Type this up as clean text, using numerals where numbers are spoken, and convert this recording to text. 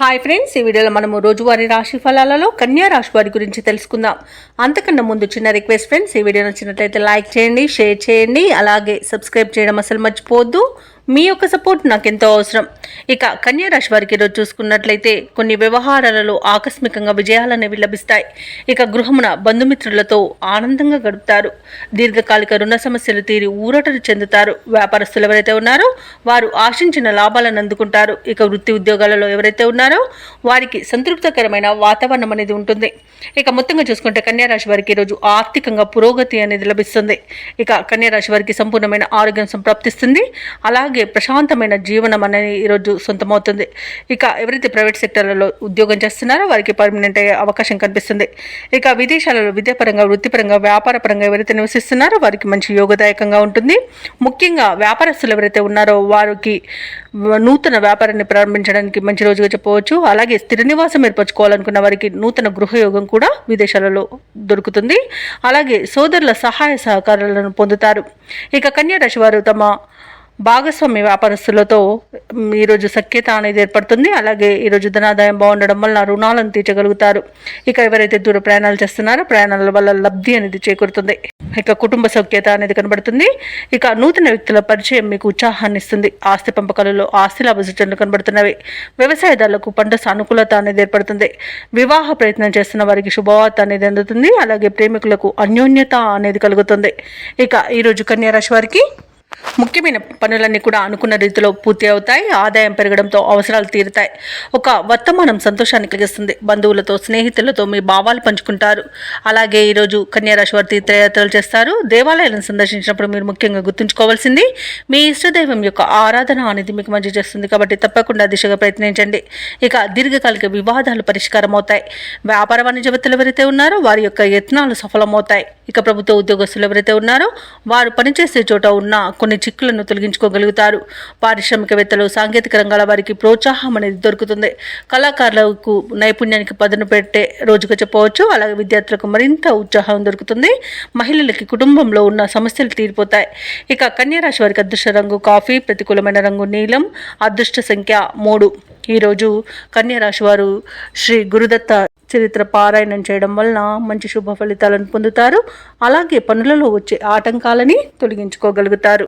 Hi friends, ఈ వీడియోలో మనము రోజువారీ రాశి ఫలాలలో కన్యా రాశి వారి గురించి తెలుసుకుందాం. అంతకన్నా ముందు చిన్న రిక్వెస్ట్ ఫ్రెండ్స్, ఈ వీడియో నచ్చినట్లయితే లైక్ చేయండి, షేర్ చేయండి, అలాగే సబ్స్క్రైబ్ చేయడం అసలు మర్చిపోవద్దు. మీ యొక్క సపోర్ట్ నాకు ఎంతో అవసరం. ఇక కన్యా రాశి వారికి ఈరోజు చూసుకున్నట్లయితే కొన్ని వ్యవహారాలలో ఆకస్మికంగా విజయాలు అనేవి లభిస్తాయి. ఇక గృహమున బంధుమిత్రులతో ఆనందంగా గడుపుతారు. దీర్ఘకాలిక రుణ సమస్యలు తీరి ఊరటలు చెందుతారు. వ్యాపారస్తులు ఎవరైతే ఉన్నారో వారు ఆశించిన లాభాలను అందుకుంటారు. ఇక వృత్తి ఉద్యోగాలలో ఎవరైతే ఉన్నారో వారికి సంతృప్తికరమైన వాతావరణం అనేది ఉంటుంది. ఇక మొత్తంగా చూసుకుంటే కన్యా రాశి వారికి ఈరోజు ఆర్థికంగా పురోగతి అనేది లభిస్తుంది. ఇక కన్యా రాశి వారికి సంపూర్ణమైన ఆరోగ్యం సంప్రాప్తిస్తుంది. అలాగే ప్రశాంతమైన జీవనం అనేది ఈరోజు సొంతమవుతుంది. ఇక ఎవరైతే ప్రైవేట్ సెక్టర్లలో ఉద్యోగం చేస్తున్నారో వారికి పర్మనెంట్ అయ్యే అవకాశం కనిపిస్తుంది. ఇక విదేశాలలో విద్యాపరంగా, వృత్తిపరంగా, వ్యాపారపరంగా ఎవరైతే నివసిస్తున్నారో వారికి మంచి యోగదాయకంగా ఉంటుంది. ముఖ్యంగా వ్యాపారస్తులు ఎవరైతే ఉన్నారో వారికి నూతన వ్యాపారాన్ని ప్రారంభించడానికి మంచి రోజుగా చెప్పవచ్చు. అలాగే స్థిర నివాసం ఏర్పరచుకోవాలనుకున్న వారికి నూతన గృహయోగం కూడా విదేశాలలో దొరుకుతుంది. అలాగే సోదరుల సహాయ సహకారాలను పొందుతారు. ఇక కన్యా రాశి వారు తమ భాగస్వామ్య వ్యాపారస్తులతో ఈరోజు సఖ్యత అనేది ఏర్పడుతుంది. అలాగే ఈరోజు ధనాదాయం బాగుండడం వల్ల రుణాలను తీర్చగలుగుతారు. ఇక ఎవరైతే దూర ప్రయాణాలు చేస్తున్నారో ప్రయాణాల వల్ల లబ్ధి అనేది చేకూరుతుంది. ఇక కుటుంబ సౌఖ్యత అనేది కనబడుతుంది. ఇక నూతన వ్యక్తుల పరిచయం మీకు ఉత్సాహాన్ని ఇస్తుంది. ఆస్తి పంపకాలలో ఆస్తి లాభ సూచనలు కనబడుతున్నవి. వ్యవసాయదారులకు పంట సానుకూలత అనేది ఏర్పడుతుంది. వివాహ ప్రయత్నం చేస్తున్న వారికి శుభవార్త అనేది అందుతుంది. అలాగే ప్రేమికులకు అన్యోన్యత అనేది కలుగుతుంది. ఇక ఈరోజు కన్యా రాశి వారికి ముఖ్యమైన పనులన్నీ కూడా అనుకున్న రీతిలో పూర్తి అవుతాయి. ఆదాయం పెరగడంతో అవసరాలు తీరుతాయి. ఒక వర్తమానం సంతోషాన్ని కలిగిస్తుంది. బంధువులతో, స్నేహితులతో మీ భావాలు పంచుకుంటారు. అలాగే ఈరోజు కన్యా రాశి వారు తీర్థయాత్రలు చేస్తారు. దేవాలయాలను సందర్శించినప్పుడు మీరు ముఖ్యంగా గుర్తుంచుకోవాల్సింది మీ ఇష్టదైవం యొక్క ఆరాధన అనేది మీకు మంచి చేస్తుంది. కాబట్టి తప్పకుండా దిశగా ప్రయత్నించండి. ఇక దీర్ఘకాలిక వివాదాలు పరిష్కారం అవుతాయి. వ్యాపార వాణిజ్యవేత్తలు ఎవరైతే ఉన్నారో వారి యొక్క యత్నాలు సఫలమవుతాయి. ఇక ప్రభుత్వ ఉద్యోగస్తులు ఎవరైతే ఉన్నారో వారు పనిచేసే చోట ఉన్న కొన్ని చిక్కులను తొలగించుకోగలుగుతారు. పారిశ్రామికవేత్తలు, సాంకేతిక రంగాల వారికి ప్రోత్సాహం అనేది దొరుకుతుంది. కళాకారులకు నైపుణ్యానికి పదును పెట్టే రోజుగా చెప్పవచ్చు. అలాగే విద్యార్థులకు మరింత ఉత్సాహం దొరుకుతుంది. మహిళలకి కుటుంబంలో ఉన్న సమస్యలు తీరిపోతాయి. ఇక కన్యా రాశి వారికి అదృష్ట రంగు కాఫీ, ప్రతికూలమైన రంగు నీలం, అదృష్ట సంఖ్య 3. ఈరోజు కన్యా రాశి వారు శ్రీ గురుదత్త చరిత్ర పారాయణం చేయడం వలన మంచి శుభ ఫలితాలను పొందుతారు. అలాగే పనులలో వచ్చే ఆటంకాలని తొలగించుకోగలుగుతారు.